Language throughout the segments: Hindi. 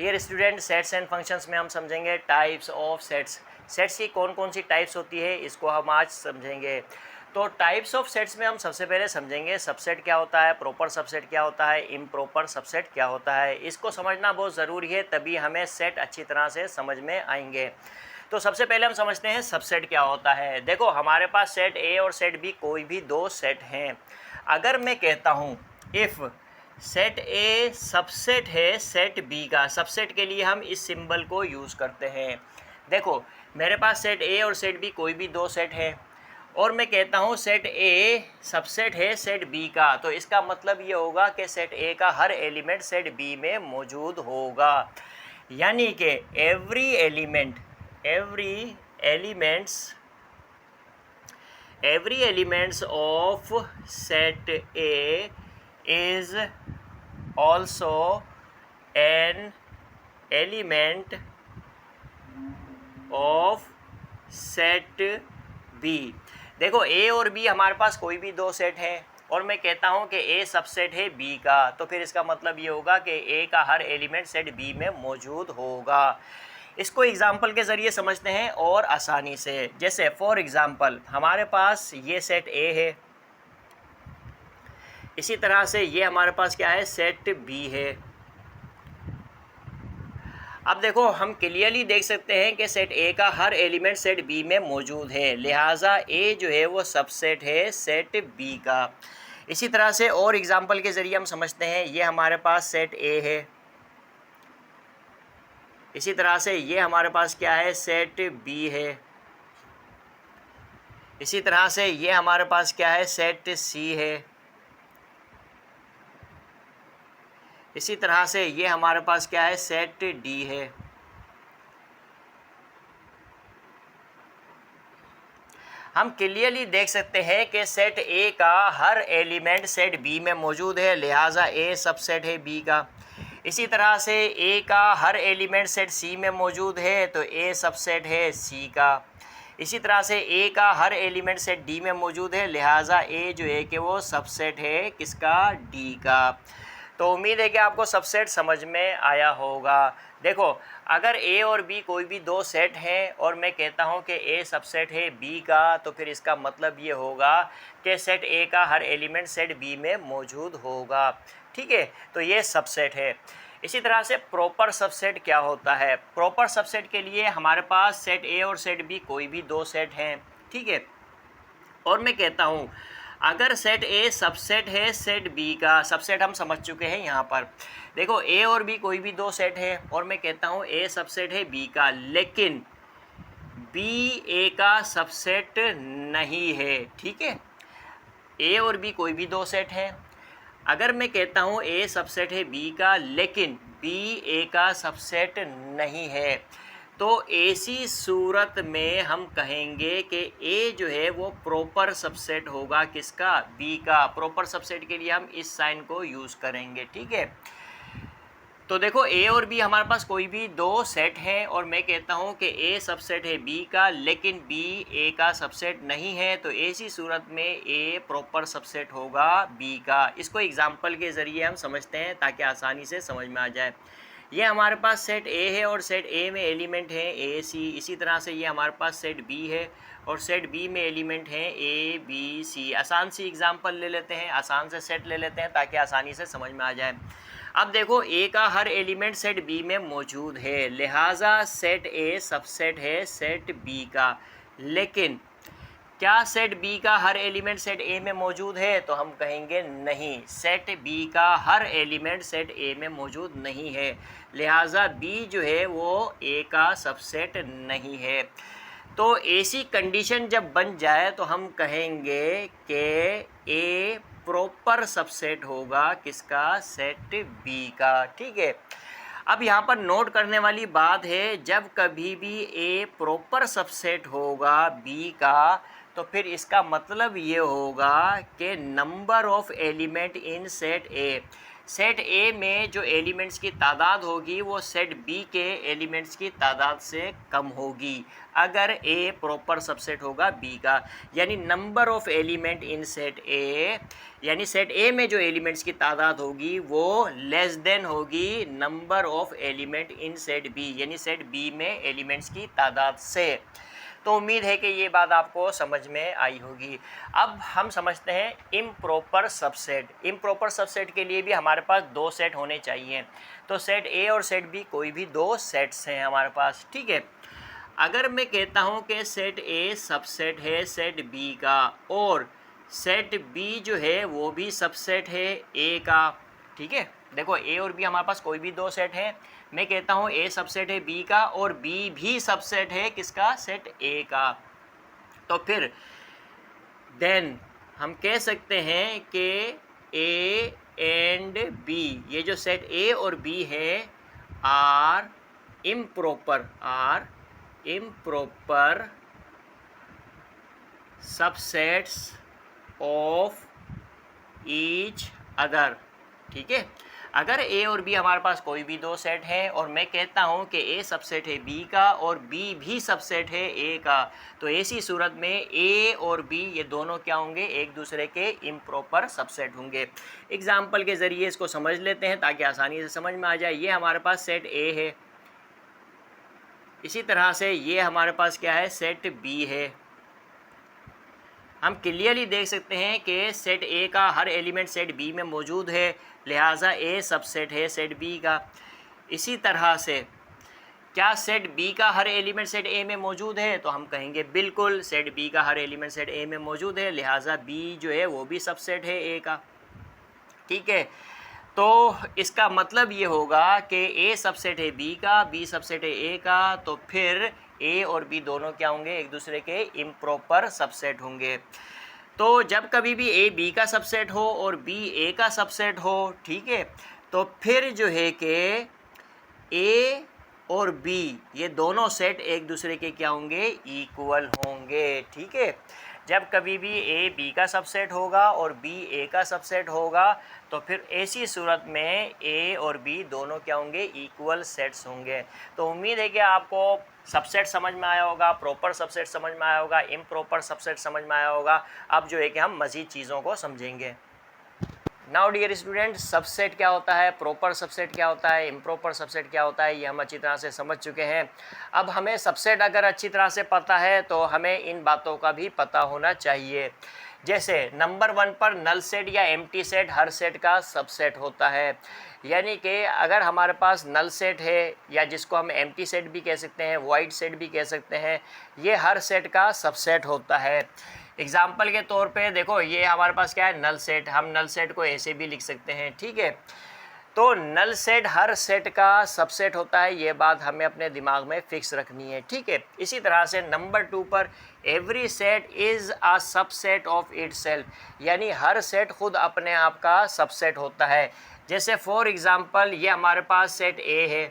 Dear student, sets and functions में हम समझेंगे टाइप्स ऑफ सेट्स। सेट्स की कौन कौन सी टाइप्स होती है इसको हम आज समझेंगे। तो टाइप्स ऑफ सेट्स में हम सबसे पहले समझेंगे सबसेट क्या होता है, प्रॉपर सबसेट क्या होता है, इम्प्रॉपर सबसेट क्या होता है। इसको समझना बहुत ज़रूरी है, तभी हमें सेट अच्छी तरह से समझ में आएंगे। तो सबसे पहले हम समझते हैं सबसेट क्या होता है। देखो, हमारे पास सेट ए और सेट बी कोई भी दो सेट हैं। अगर मैं कहता हूँ इफ़ सेट ए सबसेट है सेट बी का, सबसेट के लिए हम इस सिंबल को यूज़ करते हैं। देखो, मेरे पास सेट ए और सेट बी कोई भी दो सेट है और मैं कहता हूँ सेट ए सबसेट है सेट बी का, तो इसका मतलब ये होगा कि सेट ए का हर एलिमेंट सेट बी में मौजूद होगा। यानी कि every elements of set A is also an element of set B। देखो, A और B हमारे पास कोई भी दो सेट हैं और मैं कहता हूँ कि A सबसेट है B का, तो फिर इसका मतलब ये होगा कि A का हर एलिमेंट सेट B में मौजूद होगा। इसको एग्जाम्पल के ज़रिए समझते हैं और आसानी से। जैसे फॉर एग्ज़ाम्पल, हमारे पास ये सेट A है, इसी तरह से ये हमारे पास क्या है, सेट बी है। अब देखो, हम क्लियरली देख सकते हैं कि सेट ए का हर एलिमेंट सेट बी में मौजूद है, लिहाजा ए जो है वो सबसेट है सेट बी का। इसी तरह से और एग्जांपल के ज़रिए हम समझते हैं, ये हमारे पास सेट ए है, इसी तरह से ये हमारे पास क्या है, सेट बी है, इसी तरह से ये हमारे पास क्या है, सेट सी है, इसी तरह से ये हमारे पास क्या है, सेट डी है। हम क्लियरली देख सकते हैं कि सेट ए का हर एलिमेंट सेट बी में मौजूद है, लिहाजा ए सबसेट है बी का। इसी तरह से ए का हर एलिमेंट सेट सी में मौजूद है, तो ए सबसेट है सी का। इसी तरह से ए का हर एलिमेंट सेट डी में मौजूद है, लिहाजा ए जो है कि वो सबसेट है किसका, डी का। तो उम्मीद है कि आपको सबसेट समझ में आया होगा। देखो, अगर ए और बी कोई भी दो सेट हैं और मैं कहता हूं कि ए सबसेट है बी का, तो फिर इसका मतलब ये होगा कि सेट ए का हर एलिमेंट सेट बी में मौजूद होगा। ठीक है, तो ये सबसेट है। इसी तरह से प्रॉपर सबसेट क्या होता है। प्रॉपर सबसेट के लिए हमारे पास सेट ए और सेट बी कोई भी दो सेट हैं, ठीक है, और मैं कहता हूँ अगर सेट ए सबसेट है सेट बी का, सबसेट हम समझ चुके हैं यहाँ पर। देखो, ए और बी कोई भी दो सेट है और मैं कहता हूँ ए सबसेट है बी का, लेकिन बी ए का सबसेट नहीं है। ठीक है, ए और बी कोई भी दो सेट है, अगर मैं कहता हूँ ए सबसेट है बी का लेकिन बी ए का सबसेट नहीं है, तो ऐसी सूरत में हम कहेंगे कि ए जो है वो प्रॉपर सबसेट होगा किसका, बी का। प्रॉपर सबसेट के लिए हम इस साइन को यूज़ करेंगे। ठीक है, तो देखो, ए और बी हमारे पास कोई भी दो सेट हैं और मैं कहता हूँ कि ए सबसेट है बी का लेकिन बी ए का सबसेट नहीं है, तो ऐसी सूरत में ए प्रॉपर सबसेट होगा बी का। इसको एग्जांपल के ज़रिए हम समझते हैं ताकि आसानी से समझ में आ जाए। ये हमारे पास सेट ए है और सेट ए में एलिमेंट है ए सी, इसी तरह से ये हमारे पास सेट बी है और सेट बी में एलिमेंट हैं ए बी सी। आसान सी एग्जांपल ले लेते हैं, आसान से सेट ले लेते हैं ताकि आसानी से समझ में आ जाए। अब देखो, ए का हर एलिमेंट सेट बी में मौजूद है, लिहाजा सेट ए सबसेट है सेट बी का। लेकिन क्या सेट बी का हर एलिमेंट सेट ए में मौजूद है, तो हम कहेंगे नहीं, सेट बी का हर एलिमेंट सेट ए में मौजूद नहीं है, लिहाजा बी जो है वो ए का सबसेट नहीं है। तो ऐसी कंडीशन जब बन जाए तो हम कहेंगे कि ए प्रॉपर सबसेट होगा किसका, सेट बी का। ठीक है, अब यहाँ पर नोट करने वाली बात है, जब कभी भी ए प्रॉपर सबसेट होगा बी का, तो फिर इसका मतलब ये होगा कि number of element in set A, set ए में जो एलिमेंट्स की तादाद होगी वो सेट बी के एलिमेंट्स की तादाद से कम होगी अगर ए प्रॉपर सबसेट होगा बी का। यानी number of element in set ए, यानी सेट ए में जो एलिमेंट्स की तादाद होगी वो लेस देन होगी number of element in set B, यानी सेट बी में एलिमेंट्स की तादाद से। तो उम्मीद है कि ये बात आपको समझ में आई होगी। अब हम समझते हैं इम्प्रॉपर सबसेट। इम्प्रॉपर सबसेट के लिए भी हमारे पास दो सेट होने चाहिए। तो सेट ए और सेट बी कोई भी दो सेट्स हैं हमारे पास, ठीक है। अगर मैं कहता हूँ कि सेट ए सबसेट है सेट बी का और सेट बी जो है वो भी सबसेट है ए का, ठीक है। देखो ए और बी हमारे पास कोई भी दो सेट हैं। मैं कहता हूँ ए सबसेट है बी का और बी भी सबसेट है किसका, सेट ए का। तो फिर देन हम कह सकते हैं कि ए एंड बी, ये जो सेट ए और बी है are improper subsets of each other, ठीक है। अगर ए और बी हमारे पास कोई भी दो सेट हैं और मैं कहता हूं कि ए सबसेट है बी का और बी भी सबसेट है ए का, तो ऐसी सूरत में ए और बी ये दोनों क्या होंगे, एक दूसरे के इम्प्रॉपर सबसेट होंगे। एग्जाम्पल के ज़रिए इसको समझ लेते हैं ताकि आसानी से समझ में आ जाए। ये हमारे पास सेट ए है, इसी तरह से ये हमारे पास क्या है, सेट बी है। हम क्लियरली देख सकते हैं कि सेट ए का हर एलिमेंट सेट बी में मौजूद है, लिहाजा ए सबसेट है सेट बी का। इसी तरह से क्या सेट बी का हर एलिमेंट सेट ए में मौजूद है, तो हम कहेंगे बिल्कुल सेट बी का हर एलिमेंट सेट ए में मौजूद है, लिहाजा बी जो है वो भी सबसेट है ए का, ठीक है। तो इसका मतलब ये होगा कि ए सबसेट है बी का, बी सबसेट है ए का, तो फिर ए और बी दोनों क्या होंगे, एक दूसरे के इम्प्रॉपर सबसेट होंगे। तो जब कभी भी ए बी का सबसेट हो और बी ए का सबसेट हो, ठीक है, तो फिर जो है कि ए और बी ये दोनों सेट एक दूसरे के क्या होंगे, इक्वल होंगे, ठीक है। जब कभी भी ए बी का सबसेट होगा और बी ए का सबसेट होगा, तो फिर ऐसी सूरत में ए और बी दोनों क्या होंगे, इक्वल सेट्स होंगे। तो उम्मीद है कि आपको सबसेट समझ में आया होगा, प्रॉपर सबसेट समझ में आया होगा, इम्प्रॉपर सबसेट समझ में आया होगा। अब जो है कि हम मज़ीद चीज़ों को समझेंगे। नाउ डियर स्टूडेंट, सबसेट क्या होता है, प्रॉपर सबसेट क्या होता है, इम्प्रॉपर सबसेट क्या होता है, ये हम अच्छी तरह से समझ चुके हैं। अब हमें सबसेट अगर अच्छी तरह से पता है तो हमें इन बातों का भी पता होना चाहिए। जैसे नंबर 1 पर नल सेट या एम्प्टी सेट हर सेट का सबसेट होता है। यानी कि अगर हमारे पास नल सेट है या जिसको हम एम्प्टी सेट भी कह सकते हैं, वाइड सेट भी कह सकते हैं, ये हर सेट का सबसेट होता है। एग्जाम्पल के तौर पे देखो, ये हमारे पास क्या है, नल सेट। हम नल सेट को ऐसे भी लिख सकते हैं, ठीक है। तो नल सेट हर सेट का सबसेट होता है, ये बात हमें अपने दिमाग में फिक्स रखनी है, ठीक है। इसी तरह से नंबर 2 पर every set is a subset of itself, यानी हर सेट खुद अपने आप का सबसेट होता है। जैसे फॉर एग्ज़ाम्पल ये हमारे पास सेट ए है,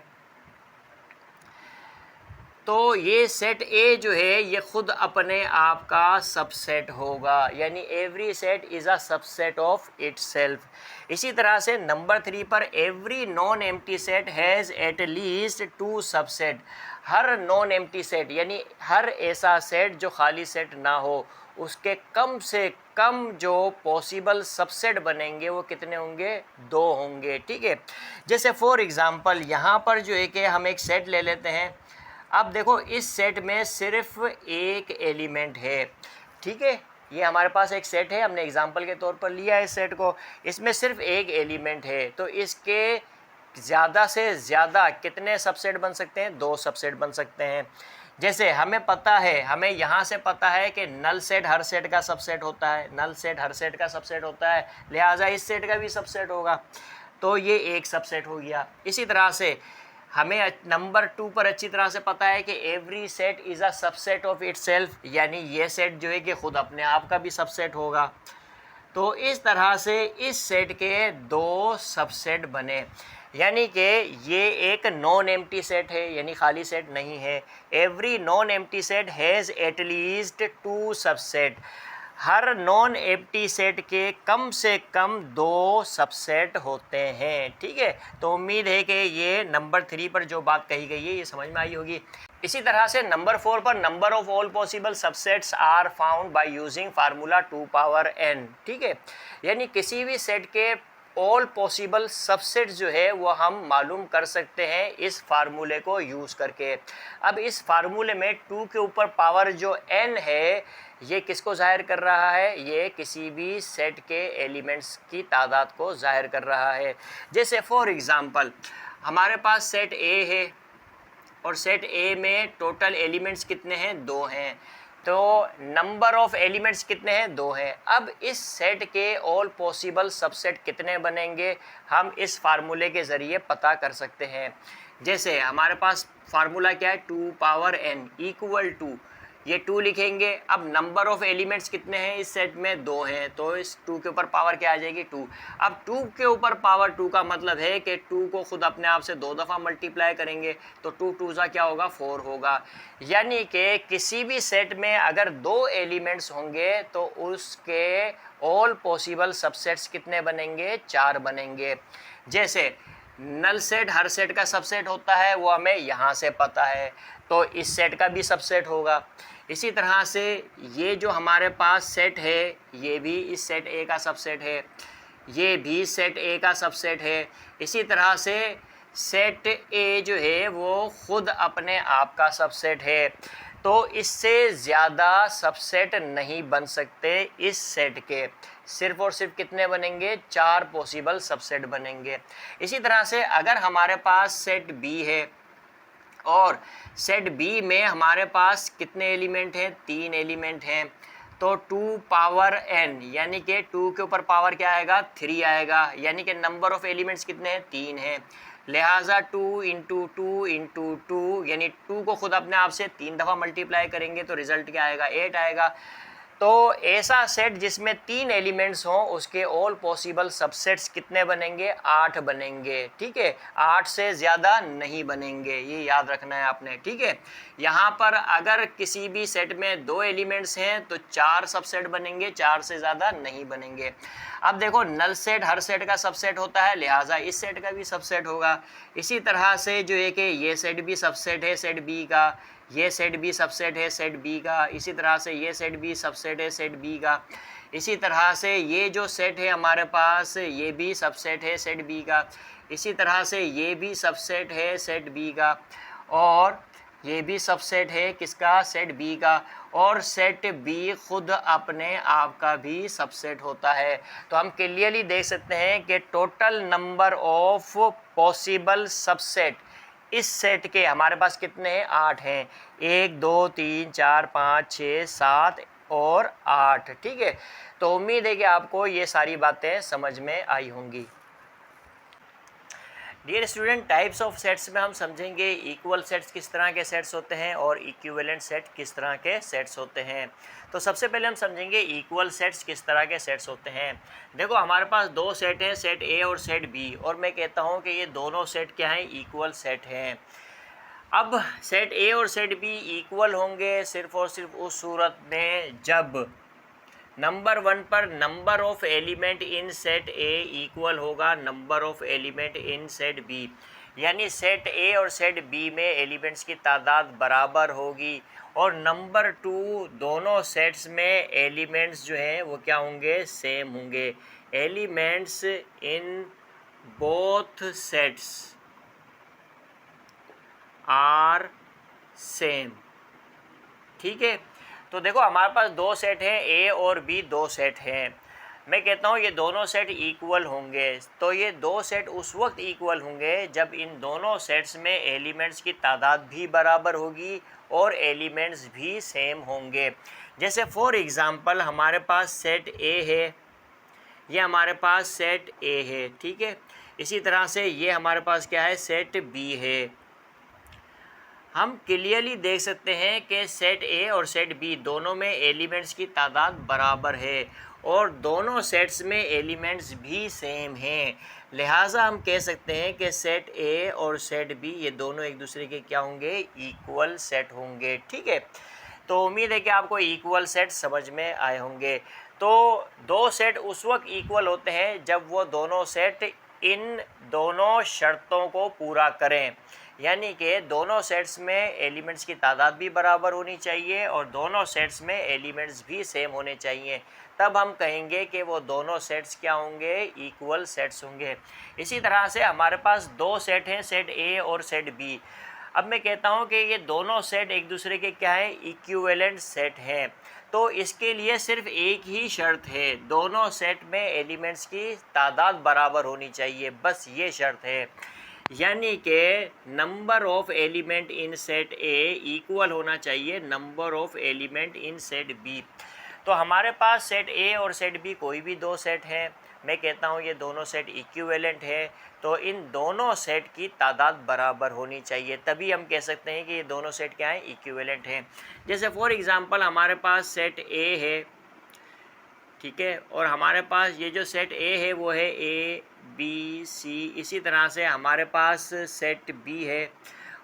तो ये सेट ए जो है ये खुद अपने आप का सबसेट होगा, यानी every set is a subset of itself. इसी तरह से नंबर 3 पर every non empty set has at least 2 subset. Her non empty set यानी हर ऐसा सेट जो खाली सेट ना हो, उसके कम से कम जो पॉसिबल सबसेट बनेंगे वो कितने होंगे, 2 होंगे, ठीक है। जैसे फॉर एग्ज़ाम्पल यहाँ पर जो है कि हम एक सेट ले लेते हैं। अब देखो इस सेट में सिर्फ एक एलिमेंट है, ठीक है। ये हमारे पास एक सेट है, हमने एग्जांपल के तौर पर लिया है इस सेट को, इसमें सिर्फ एक एलिमेंट है, तो इसके ज़्यादा से ज़्यादा कितने सबसेट बन सकते हैं, 2 सबसेट बन सकते हैं। जैसे हमें पता है, हमें यहाँ से पता है कि नल सेट हर सेट का सबसेट होता है, नल सेट हर सेट का सबसेट होता है, लिहाजा इस सेट का भी सबसेट होगा, तो ये एक सबसेट हो गया। इसी तरह से हमें नंबर 2 पर अच्छी तरह से पता है कि every set is a subset of itself, यानी ये सेट जो है कि खुद अपने आप का भी सबसेट होगा। तो इस तरह से इस सेट के 2 सबसेट बने, यानी कि ये एक नॉन एम्प्टी सेट है, यानी खाली सेट नहीं है। Every non empty set has at least 2 subset. Her non empty set के कम से कम 2 सबसेट होते हैं। ठीक है, तो उम्मीद है कि ये नंबर 3 पर जो बात कही गई है ये समझ में आई होगी। इसी तरह से नंबर 4 पर number of all possible subsets are found by using formula 2 power n। ठीक है, यानी किसी भी सेट के ऑल पॉसिबल सबसेट जो है वो हम मालूम कर सकते हैं इस फार्मूले को यूज़ करके। अब इस फार्मूले में 2 के ऊपर पावर जो n है ये किसको ज़ाहिर कर रहा है, ये किसी भी सेट के एलिमेंट्स की तादाद को ज़ाहिर कर रहा है। जैसे फॉर एग्ज़ाम्पल हमारे पास सेट ए है और सेट ए में टोटल एलिमेंट्स कितने हैं, 2 हैं, तो नंबर ऑफ एलिमेंट्स कितने हैं, 2 हैं। अब इस सेट के ऑल पॉसिबल सबसेट कितने बनेंगे हम इस फार्मूले के ज़रिए पता कर सकते हैं। जैसे हमारे पास फार्मूला क्या है, 2 पावर n इक्वल टू, ये 2 लिखेंगे। अब नंबर ऑफ एलिमेंट्स कितने हैं इस सेट में, 2 हैं, तो इस 2 के ऊपर पावर क्या आ जाएगी, 2। अब 2 के ऊपर पावर 2 का मतलब है कि 2 को खुद अपने आप से 2 दफ़ा मल्टीप्लाई करेंगे तो 2 2 सा क्या होगा, 4 होगा। यानी कि किसी भी सेट में अगर 2 एलिमेंट्स होंगे तो उसके ऑल पॉसिबल सबसेट्स कितने बनेंगे, 4 बनेंगे। जैसे नल सेट हर सेट का सबसेट होता है वो हमें यहाँ से पता है, तो इस सेट का भी सबसेट होगा। इसी तरह से ये जो हमारे पास सेट है ये भी इस सेट ए का सबसेट है, ये भी सेट ए का सबसेट है। इसी तरह से सेट ए जो है वो खुद अपने आप का सबसेट है, तो इससे ज़्यादा सबसेट नहीं बन सकते इस सेट के। सिर्फ़ और सिर्फ कितने बनेंगे, 4 पॉसिबल सबसेट बनेंगे। इसी तरह से अगर हमारे पास सेट बी है और सेट बी में हमारे पास कितने एलिमेंट हैं, 3 एलिमेंट हैं, तो 2 पावर n यानी कि 2 के ऊपर पावर क्या आएगा, 3 आएगा। यानी कि नंबर ऑफ एलिमेंट्स कितने हैं, 3 हैं। लिहाजा 2 इंटू 2 इंटू 2 यानी 2 को खुद अपने आप से 3 दफ़ा मल्टीप्लाई करेंगे तो रिज़ल्ट क्या आएगा, 8 आएगा। तो ऐसा सेट जिसमें 3 एलिमेंट्स हों उसके ऑल पॉसिबल सबसेट्स कितने बनेंगे, 8 बनेंगे। ठीक है, 8 से ज़्यादा नहीं बनेंगे, ये याद रखना है आपने। ठीक है, यहाँ पर अगर किसी भी सेट में 2 एलिमेंट्स हैं तो 4 सबसेट बनेंगे, 4 से ज़्यादा नहीं बनेंगे। अब देखो नल सेट हर सेट का सबसेट होता है, लिहाजा इस सेट का भी सबसेट होगा। इसी तरह से जो है कि ये सेट भी सबसेट है सेट बी का, ये सेट भी सबसेट है सेट बी का। इसी तरह से ये सेट भी सबसेट है सेट बी का। इसी तरह से ये जो सेट है हमारे पास ये भी सबसेट है सेट बी का। इसी तरह से ये भी सबसेट है सेट बी का और ये भी सबसेट है किसका, सेट बी का। और सेट बी खुद अपने आप का भी सबसेट होता है। तो हम क्लियरली देख सकते हैं कि total number of possible subset इस सेट के हमारे पास कितने हैं, 8 हैं। 1 2 3 4 5 6 7 और 8। ठीक है, तो उम्मीद है कि आपको ये सारी बातें समझ में आई होंगी। Dear student, types of sets में हम समझेंगे इक्वल सेट्स किस तरह के सेट्स होते हैं और इक्विवेलेंट सेट किस तरह के सेट्स होते हैं। तो सबसे पहले हम समझेंगे इक्वल सेट्स किस तरह के सेट्स होते हैं। देखो हमारे पास 2 सेट हैं, सेट ए और सेट बी, और मैं कहता हूं कि ये दोनों सेट क्या हैं, इक्वल सेट हैं। अब सेट ए और सेट बी इक्वल होंगे सिर्फ और सिर्फ उस सूरत में जब नंबर 1 पर number of element in set A equal होगा number of element in set B, यानी सेट ए और सेट बी में एलिमेंट्स की तादाद बराबर होगी। और नंबर 2 दोनों सेट्स में एलिमेंट्स जो हैं वो क्या होंगे, सेम होंगे। Elements in both sets are same. ठीक है, तो देखो हमारे पास 2 सेट हैं, ए और बी 2 सेट हैं। मैं कहता हूँ ये दोनों सेट इक्वल होंगे। तो ये 2 सेट उस वक्त इक्वल होंगे जब इन दोनों सेट्स में एलिमेंट्स की तादाद भी बराबर होगी और एलिमेंट्स भी सेम होंगे। जैसे फॉर एग्ज़ाम्पल हमारे पास सेट ए है, ये हमारे पास सेट ए है। ठीक है, इसी तरह से ये हमारे पास क्या है, सेट बी है। हम क्लियरली देख सकते हैं कि सेट ए और सेट बी दोनों में एलिमेंट्स की तादाद बराबर है और दोनों सेट्स में एलिमेंट्स भी सेम हैं। लिहाजा हम कह सकते हैं कि सेट ए और सेट बी ये दोनों एक दूसरे के क्या होंगे, इक्वल सेट होंगे। ठीक है, तो उम्मीद है कि आपको इक्वल सेट समझ में आए होंगे। तो दो सेट उस वक्त इक्वल होते हैं जब वो दोनों सेट इन दोनों शर्तों को पूरा करें, यानी कि दोनों सेट्स में एलिमेंट्स की तादाद भी बराबर होनी चाहिए और दोनों सेट्स में एलिमेंट्स भी सेम होने चाहिए। तब हम कहेंगे कि वो दोनों सेट्स क्या होंगे, इक्वल सेट्स होंगे। इसी तरह से हमारे पास दो सेट हैं, सेट ए और सेट बी। अब मैं कहता हूँ कि ये दोनों सेट एक दूसरे के क्या है, इक्विवेलेंट सेट हैं। तो इसके लिए सिर्फ एक ही शर्त है, दोनों सेट में एलिमेंट्स की तादाद बराबर होनी चाहिए, बस ये शर्त है। यानी कि number of element in set A equal होना चाहिए number of element in set B. तो हमारे पास सेट ए और सेट बी कोई भी दो सेट हैं, मैं कहता हूँ ये दोनों सेट इक्विवेलेंट है, तो इन दोनों सेट की तादाद बराबर होनी चाहिए, तभी हम कह सकते हैं कि ये दोनों सेट क्या हैं, इक्विवेलेंट हैं। जैसे फॉर एग्जांपल हमारे पास सेट ए है, ठीक है, और हमारे पास ये जो सेट ए है वो है ए बी सी। इसी तरह से हमारे पास सेट बी है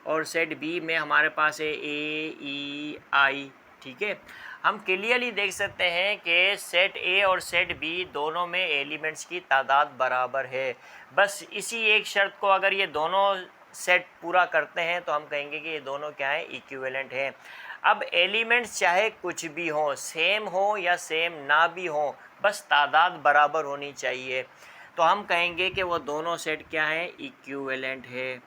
और सेट बी में हमारे पास है ए ई आई, ठीक है। हम क्लियरली देख सकते हैं कि सेट ए और सेट बी दोनों में एलिमेंट्स की तादाद बराबर है। बस इसी एक शर्त को अगर ये दोनों सेट पूरा करते हैं तो हम कहेंगे कि ये दोनों क्या है, इक्विवेलेंट हैं। अब एलिमेंट्स चाहे कुछ भी हों, सेम हो या सेम ना भी हों, बस तादाद बराबर होनी चाहिए, तो हम कहेंगे कि वो दोनों सेट क्या है, इक्विवेलेंट है।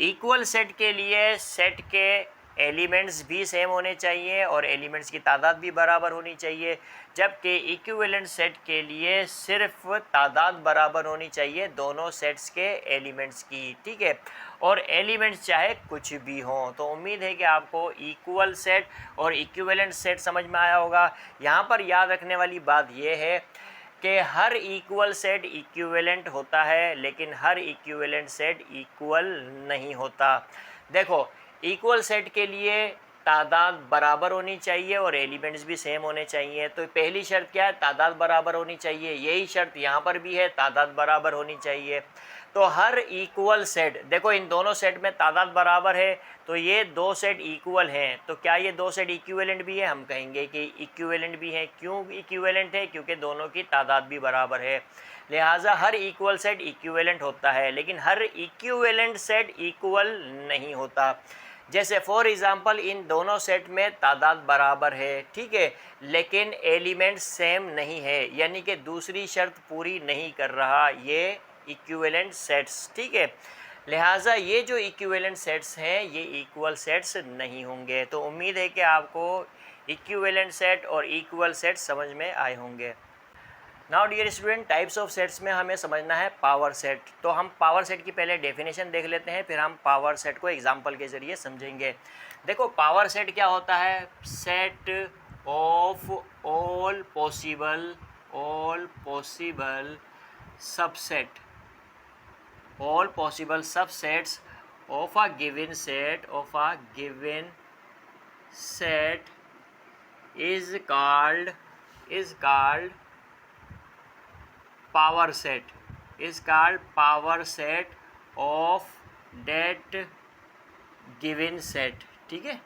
इक्वल सेट के लिए सेट के एलिमेंट्स भी सेम होने चाहिए और एलिमेंट्स की तादाद भी बराबर होनी चाहिए, जबकि इक्विवेलेंट सेट के लिए सिर्फ तादाद बराबर होनी चाहिए दोनों सेट्स के एलिमेंट्स की, ठीक है, और एलिमेंट्स चाहे कुछ भी हों। तो उम्मीद है कि आपको इक्वल सेट और इक्विवेलेंट सेट समझ में आया होगा। यहाँ पर याद रखने वाली बात यह है कि हर इक्वल सेट इक्विवेलेंट होता है, लेकिन हर इक्विवेलेंट सेट इक्वल नहीं होता। देखो, इक्वल सेट के लिए तादाद बराबर होनी चाहिए और एलिमेंट्स भी सेम होने चाहिए। तो पहली शर्त क्या है, तादाद बराबर होनी चाहिए, यही शर्त यहाँ पर भी है, तादाद बराबर होनी चाहिए। तो हर इक्वल सेट, देखो इन दोनों सेट में तादाद बराबर है, तो ये दो सेट इक्वल हैं, तो क्या ये दो सेट इक्विवेलेंट भी है, हम कहेंगे कि इक्विवेलेंट भी है। क्यों इक्विवेलेंट है, क्योंकि दोनों की तादाद भी बराबर है, लिहाजा हर इक्वल सेट इक्विवेलेंट होता है, लेकिन हर इक्विवेलेंट सेट इक्वल नहीं होता। जैसे फॉर एग्जांपल इन दोनों सेट में तादाद बराबर है, ठीक है, लेकिन एलिमेंट सेम नहीं है, यानी कि दूसरी शर्त पूरी नहीं कर रहा ये इक्विवेलेंट सेट्स, ठीक है, लिहाजा ये जो इक्विवेलेंट सेट्स हैं ये इक्वल सेट्स नहीं होंगे। तो उम्मीद है कि आपको इक्विवेलेंट सेट और इक्वल सेट समझ में आए होंगे। Now dear student, types of sets में हमें समझना है पावर सेट। तो हम पावर सेट की पहले डेफिनेशन देख लेते हैं, फिर हम पावर सेट को एग्जांपल के ज़रिए समझेंगे। देखो, पावर सेट क्या होता है, set of all possible subset, all possible subsets of a given set is called power set of that given set, ठीक है।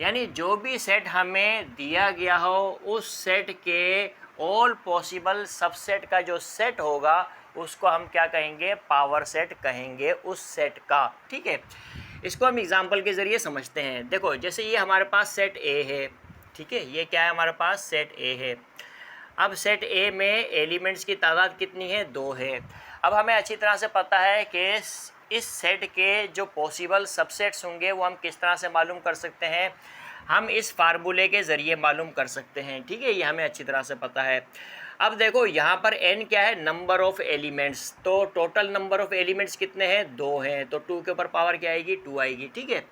यानी जो भी सेट हमें दिया गया हो उस सेट के ऑल पॉसिबल सबसेट का जो सेट होगा उसको हम क्या कहेंगे, पावर सेट कहेंगे उस सेट का, ठीक है। इसको हम एग्जांपल के ज़रिए समझते हैं। देखो, जैसे ये हमारे पास सेट ए है, ठीक है, ये क्या है, हमारे पास सेट ए है। अब सेट ए में एलिमेंट्स की तादाद कितनी है, 2 है। अब हमें अच्छी तरह से पता है कि इस सेट के जो पॉसिबल सबसेट्स होंगे वो हम किस तरह से मालूम कर सकते हैं, हम इस फार्मूले के ज़रिए मालूम कर सकते हैं, ठीक है, ये हमें अच्छी तरह से पता है। अब देखो यहाँ पर n क्या है, नंबर ऑफ़ एलिमेंट्स, तो टोटल नंबर ऑफ़ एलिमेंट्स कितने हैं, 2 हैं, तो 2 के ऊपर पावर क्या आएगी, 2 आएगी, ठीक है।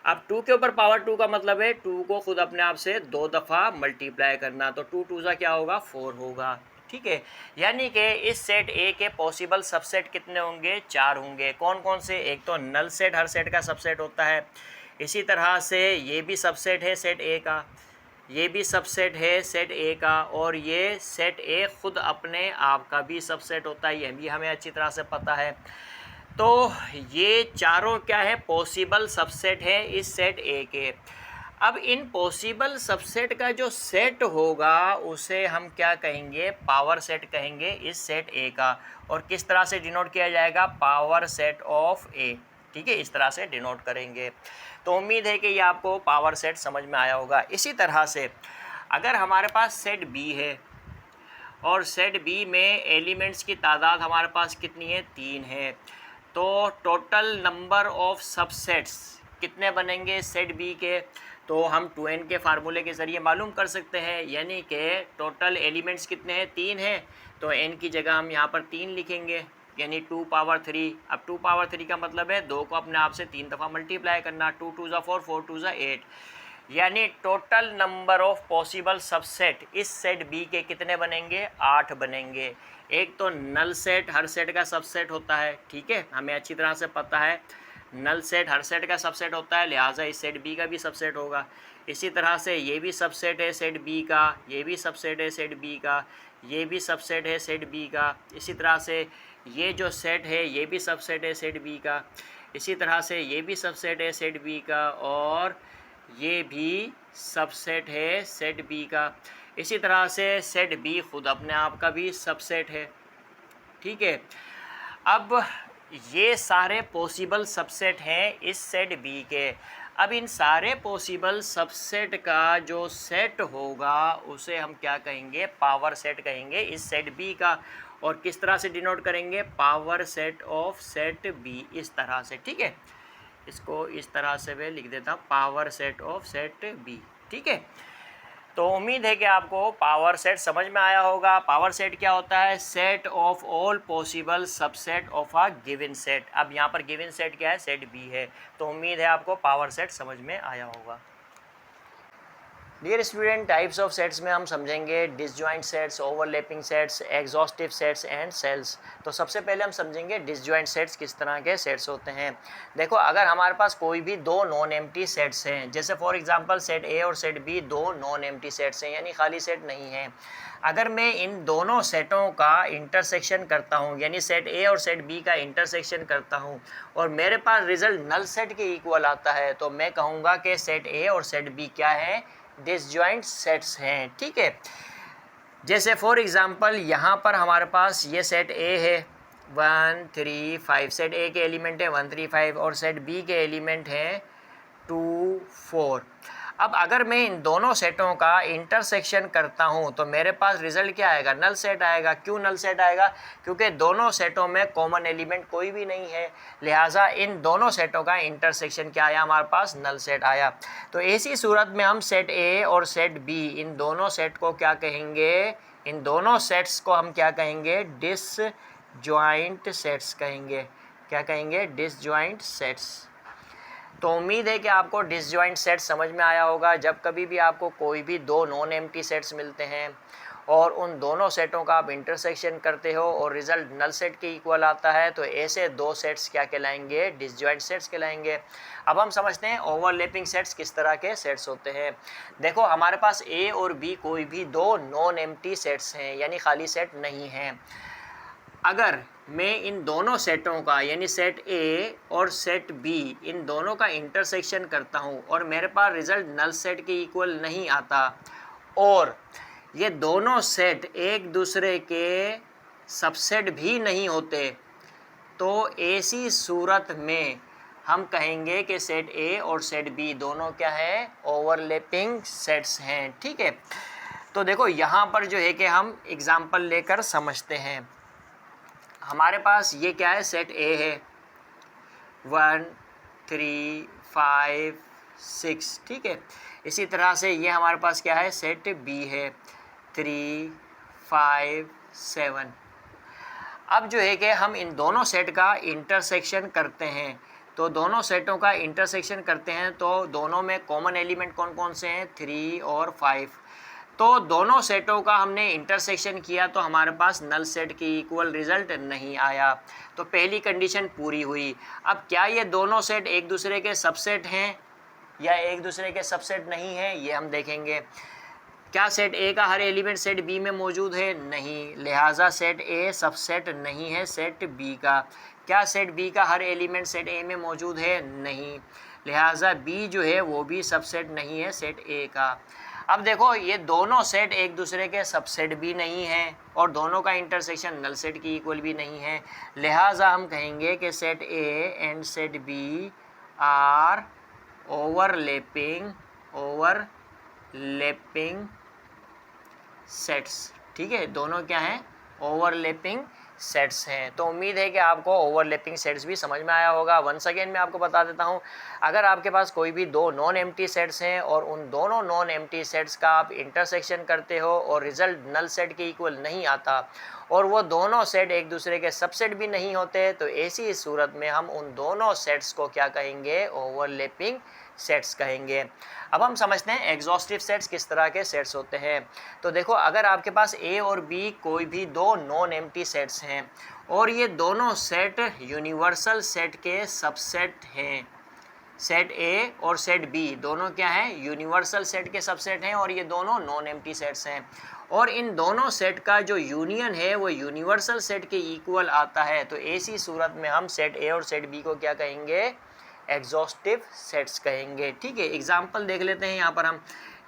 अब 2 के ऊपर पावर 2 का मतलब है 2 को खुद अपने आप से 2 दफ़ा मल्टीप्लाई करना, तो 2 2 सा क्या होगा, 4 होगा, ठीक है। यानी कि इस सेट ए के पॉसिबल सबसेट कितने होंगे, 4 होंगे। कौन कौन से, एक तो नल सेट हर सेट का सबसेट होता है, इसी तरह से ये भी सबसेट है सेट ए का, ये भी सबसेट है सेट ए का, और ये सेट ए खुद अपने आप का भी सबसेट होता है, ये भी हमें अच्छी तरह से पता है। तो ये चारों क्या है, पॉसिबल सबसेट है इस सेट ए के। अब इन पॉसिबल सबसेट का जो सेट होगा उसे हम क्या कहेंगे, पावर सेट कहेंगे इस सेट ए का। और किस तरह से डिनोट किया जाएगा, पावर सेट ऑफ ए। ठीक है, इस तरह से डिनोट करेंगे। तो उम्मीद है कि ये आपको पावर सेट समझ में आया होगा। इसी तरह से अगर हमारे पास सेट बी है और सेट बी में एलिमेंट्स की तादाद हमारे पास कितनी है, 3 है, तो टोटल नंबर ऑफ सबसेट्स कितने बनेंगे सेट बी के, तो हम 2n के फार्मूले के ज़रिए मालूम कर सकते हैं। यानी कि टोटल एलिमेंट्स कितने हैं, 3 हैं, तो n की जगह हम यहाँ पर 3 लिखेंगे, यानी 2 पावर 3। अब 2 पावर 3 का मतलब है 2 को अपने आप से 3 दफ़ा मल्टीप्लाई करना, 2 2 ज़ा 4, 4 2 ज़ा 8। यानी total number of possible subset इस सेट बी के कितने बनेंगे, 8 बनेंगे। एक तो नल सेट हर सेट का सबसेट होता है, ठीक है, हमें अच्छी तरह से पता है नल सेट हर सेट का सबसेट होता है, लिहाजा इस सेट बी का भी सबसेट होगा। इसी तरह से ये भी सबसेट है सेट बी का, ये भी सबसेट है सेट बी का, ये भी सबसेट है सेट बी का। इसी तरह से ये जो सेट है ये भी सबसेट है सेट बी का। इसी तरह से ये भी सबसेट है सेट बी का, और ये भी सबसेट है सेट बी का। इसी तरह से सेट बी खुद अपने आप का भी सबसेट है, ठीक है। अब ये सारे पॉसिबल सबसेट हैं इस सेट बी के। अब इन सारे पॉसिबल सबसेट का जो सेट होगा उसे हम क्या कहेंगे, पावर सेट कहेंगे इस सेट बी का। और किस तरह से डिनोट करेंगे, power set of set B, इस तरह से, ठीक है। इसको इस तरह से मैं लिख देता हूँ, power set of set B, ठीक है। तो उम्मीद है कि आपको पावर सेट समझ में आया होगा। पावर सेट क्या होता है, set of all possible subset of a given set. अब यहाँ पर गिवन सेट क्या है, सेट बी है। तो उम्मीद है आपको पावर सेट समझ में आया होगा। Dear student, types of sets में हम समझेंगे disjoint sets, overlapping sets, exhaustive sets and cells. तो सबसे पहले हम समझेंगे डिसजॉइंट सेट्स किस तरह के सेट्स होते हैं। देखो, अगर हमारे पास कोई भी दो नॉन एम्प्टी सेट्स हैं, जैसे फॉर एग्जांपल सेट ए और सेट बी दो नॉन एम्प्टी सेट्स हैं, यानी खाली सेट नहीं है। अगर मैं इन दोनों सेटों का इंटरसेक्शन करता हूँ, यानी सेट ए और सेट बी का इंटरसेक्शन करता हूँ, और मेरे पास रिजल्ट नल सेट के इक्वल आता है, तो मैं कहूँगा कि सेट ए और सेट बी क्या है, डिसजॉइंट सेट्स हैं, ठीक है। जैसे फॉर एग्जांपल यहाँ पर हमारे पास ये सेट ए है 1 3 5, सेट ए के एलिमेंट है 1 3 5 और सेट बी के एलिमेंट हैं 2 4। अब अगर मैं इन दोनों सेटों का इंटरसेक्शन करता हूं तो मेरे पास रिजल्ट क्या आएगा, नल सेट आएगा। क्यों नल सेट आएगा, क्योंकि दोनों सेटों में कॉमन एलिमेंट कोई भी नहीं है, लिहाजा इन दोनों सेटों का इंटरसेक्शन क्या आया, हमारे पास नल सेट आया। तो ऐसी सूरत में हम सेट ए और सेट बी इन दोनों सेट को क्या कहेंगे, इन दोनों सेट्स को हम क्या कहेंगे, डिसजॉइंट सेट्स कहेंगे। क्या कहेंगे, डिसजॉइंट सेट्स। तो उम्मीद है कि आपको डिसजॉइंट सेट समझ में आया होगा। जब कभी भी आपको कोई भी दो नॉन एम्प्टी सेट्स मिलते हैं और उन दोनों सेटों का आप इंटरसेक्शन करते हो और रिजल्ट नल सेट के इक्वल आता है, तो ऐसे दो सेट्स क्या कहलाएंगे, डिसजॉइंट सेट्स कहलाएंगे। अब हम समझते हैं ओवरलैपिंग सेट्स किस तरह के सेट्स होते हैं। देखो, हमारे पास ए और बी कोई भी दो नॉन एम्प्टी सेट्स हैं, यानी खाली सेट नहीं हैं। अगर मैं इन दोनों सेटों का, यानी सेट ए और सेट बी, इन दोनों का इंटरसेक्शन करता हूँ और मेरे पास रिजल्ट नल सेट के इक्वल नहीं आता, और ये दोनों सेट एक दूसरे के सबसेट भी नहीं होते, तो ऐसी सूरत में हम कहेंगे कि सेट ए और सेट बी दोनों क्या है, ओवरलैपिंग सेट्स हैं, ठीक है। तो देखो, यहाँ पर जो है कि हम एग्जाम्पल लेकर समझते हैं। हमारे पास ये क्या है, सेट ए है 1 3 5 6, ठीक है। इसी तरह से ये हमारे पास क्या है, सेट बी है 3 5 7। अब जो है कि हम इन दोनों सेट का इंटरसेक्शन करते हैं, तो दोनों सेटों का इंटरसेक्शन करते हैं तो दोनों में कॉमन एलिमेंट कौन कौन से हैं, 3 और 5। तो दोनों सेटों का हमने इंटरसेक्शन किया तो हमारे पास नल सेट की इक्वल रिजल्ट नहीं आया, तो पहली कंडीशन पूरी हुई। अब क्या ये दोनों सेट एक दूसरे के सबसेट हैं या एक दूसरे के सबसेट नहीं हैं, ये हम देखेंगे। क्या सेट ए का हर एलिमेंट सेट बी में मौजूद है? नहीं, लिहाजा सेट ए सबसेट नहीं है सेट बी का। क्या सेट बी का हर एलिमेंट सेट ए में मौजूद है? नहीं, लिहाजा बी जो है वो भी सबसेट नहीं है सेट ए का। अब देखो ये दोनों सेट एक दूसरे के सबसेट भी नहीं हैं और दोनों का इंटरसेक्शन नल सेट की इक्वल भी नहीं है, लिहाजा हम कहेंगे कि set A and set B are overlapping sets. ठीक है, दोनों क्या हैं? ओवरलैपिंग सेट्स हैं। तो उम्मीद है कि आपको ओवरलैपिंग सेट्स भी समझ में आया होगा। वंस अगेन मैं आपको बता देता हूं, अगर आपके पास कोई भी दो नॉन एम्प्टी सेट्स हैं और उन दोनों नॉन एम्प्टी सेट्स का आप इंटरसेक्शन करते हो और रिजल्ट नल सेट के इक्वल नहीं आता और वो दोनों सेट एक दूसरे के सबसेट भी नहीं होते, तो ऐसी सूरत में हम उन दोनों सेट्स को क्या कहेंगे? ओवरलैपिंग सेट्स कहेंगे। अब हम समझते हैं एग्जॉस्टिव सेट्स किस तरह के सेट्स होते हैं। तो देखो, अगर आपके पास ए और बी कोई भी दो नॉन एम्प्टी सेट्स हैं और ये दोनों सेट यूनिवर्सल सेट के सबसेट हैं, सेट ए और सेट बी दोनों क्या हैं? यूनिवर्सल सेट के सबसेट हैं और ये दोनों नॉन एम्प्टी सेट्स हैं और इन दोनों सेट का जो यूनियन है वो यूनिवर्सल सेट के इक्वल आता है, तो ऐसी सूरत में हम सेट ए और सेट बी को क्या कहेंगे? एग्जॉस्टिव सेट्स कहेंगे। ठीक है, एग्जाम्पल देख लेते हैं। यहाँ पर हम,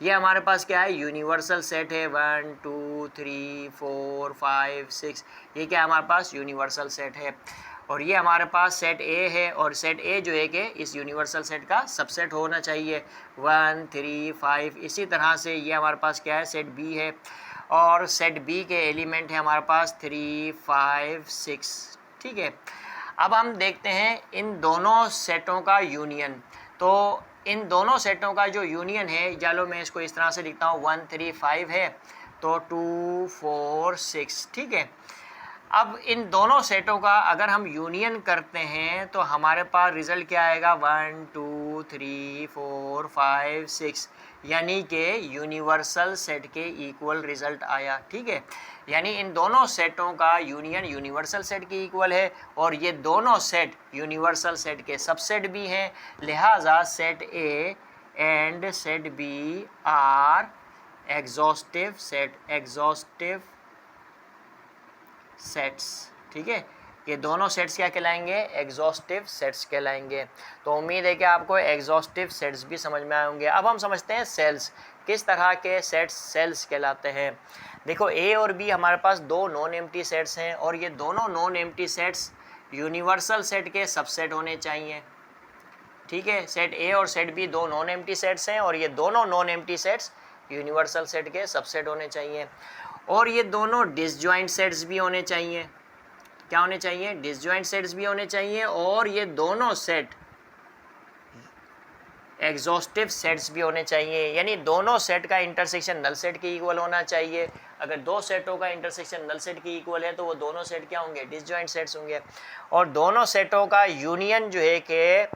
ये हमारे पास क्या है? यूनिवर्सल सेट है 1 2 3 4 5 6, ये क्या हमारे पास? यूनिवर्सल सेट है। और ये हमारे पास सेट ए है और सेट ए जो है कि इस यूनिवर्सल सेट का सबसेट होना चाहिए 1 3 5। इसी तरह से ये हमारे पास क्या है? सेट बी है और सेट बी के एलिमेंट है हमारे पास 3 5 6। ठीक है, अब हम देखते हैं इन दोनों सेटों का यूनियन। तो इन दोनों सेटों का जो यूनियन है, चलो मैं इसको इस तरह से लिखता हूँ 1 3 5 है तो 2 4 6। ठीक है, अब इन दोनों सेटों का अगर हम यूनियन करते हैं तो हमारे पास रिज़ल्ट क्या आएगा? 1 2 3 4 5 6, यानी कि यूनिवर्सल सेट के इक्वल रिज़ल्ट आया। ठीक है, यानी इन दोनों सेटों का यूनियन यूनिवर्सल सेट के इक्वल है और ये दोनों सेट यूनिवर्सल सेट के सबसेट भी हैं, लिहाजा set A and set B are exhaustive sets. ठीक है, ये दोनों सेट्स क्या कहलाएंगे? एग्जॉस्टिव सेट्स कहलाएंगे। तो उम्मीद है कि आपको एग्जॉस्टिव सेट्स भी समझ में आए होंगे। अब हम समझते हैं सेल्स, किस तरह के सेट्स सेल्स कहलाते हैं। देखो, ए और बी हमारे पास दो नॉन एम्प्टी सेट्स हैं और ये दोनों non empty sets universal set के सबसेट होने चाहिए। ठीक है, सेट ए और सेट बी दो नॉन एम्प्टी सेट्स हैं और ये दोनों non empty sets universal set के सबसेट होने चाहिए और ये दोनों डिसजॉइंट सेट्स भी होने चाहिए। क्या होने चाहिए? डिसजॉइंट सेट्स भी होने चाहिए और ये दोनों सेट एग्जॉस्टिव सेट्स भी होने चाहिए, यानी दोनों सेट का इंटरसेक्शन नल सेट के इक्वल होना चाहिए। अगर दो सेटों का इंटरसेक्शन नल सेट के इक्वल है तो वो दोनों सेट क्या होंगे? डिसजॉइंट सेट्स होंगे। और दोनों सेटों का यूनियन जो है कि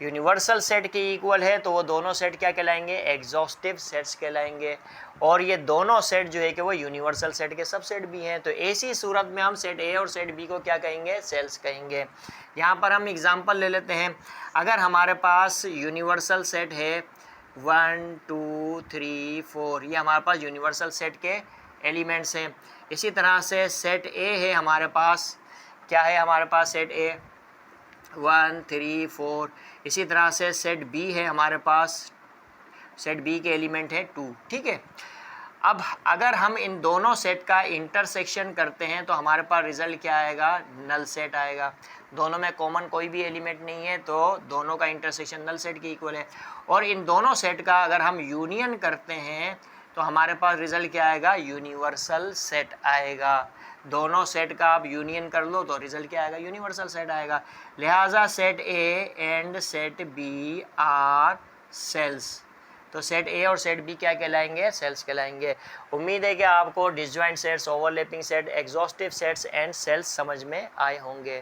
यूनिवर्सल सेट के इक्वल है तो वो दोनों सेट क्या कहलाएंगे? एग्जॉस्टिव सेट्स कहलाएंगे। और ये दोनों सेट जो है कि वो यूनिवर्सल सेट के सबसेट भी हैं, तो ऐसी सूरत में हम सेट ए और सेट बी को क्या कहेंगे? सेल्स कहेंगे। यहाँ पर हम एग्जांपल ले लेते हैं। अगर हमारे पास यूनिवर्सल सेट है 1 2 3 4, ये हमारे पास यूनिवर्सल सेट के एलिमेंट्स हैं। इसी तरह से सेट ए है हमारे पास, क्या है हमारे पास? सेट ए 1 3 4। इसी तरह से सेट बी है हमारे पास, सेट बी के एलिमेंट है 2। ठीक है, अब अगर हम इन दोनों सेट का इंटरसेक्शन करते हैं तो हमारे पास रिजल्ट क्या आएगा? नल सेट आएगा। दोनों में कॉमन कोई भी एलिमेंट नहीं है तो दोनों का इंटरसेक्शन नल सेट के इक्वल है। और इन दोनों सेट का अगर हम यूनियन करते हैं तो हमारे पास रिजल्ट क्या आएगा? यूनिवर्सल सेट आएगा। दोनों सेट का आप यूनियन कर लो तो रिजल्ट क्या आएगा? यूनिवर्सल सेट आएगा। लिहाजा set A and set B are cells. तो सेट ए और सेट बी क्या कहलाएंगे? सेल्स कहलाएंगे। उम्मीद है कि आपको disjoint sets, overlapping set, exhaustive sets and cells समझ में आए होंगे।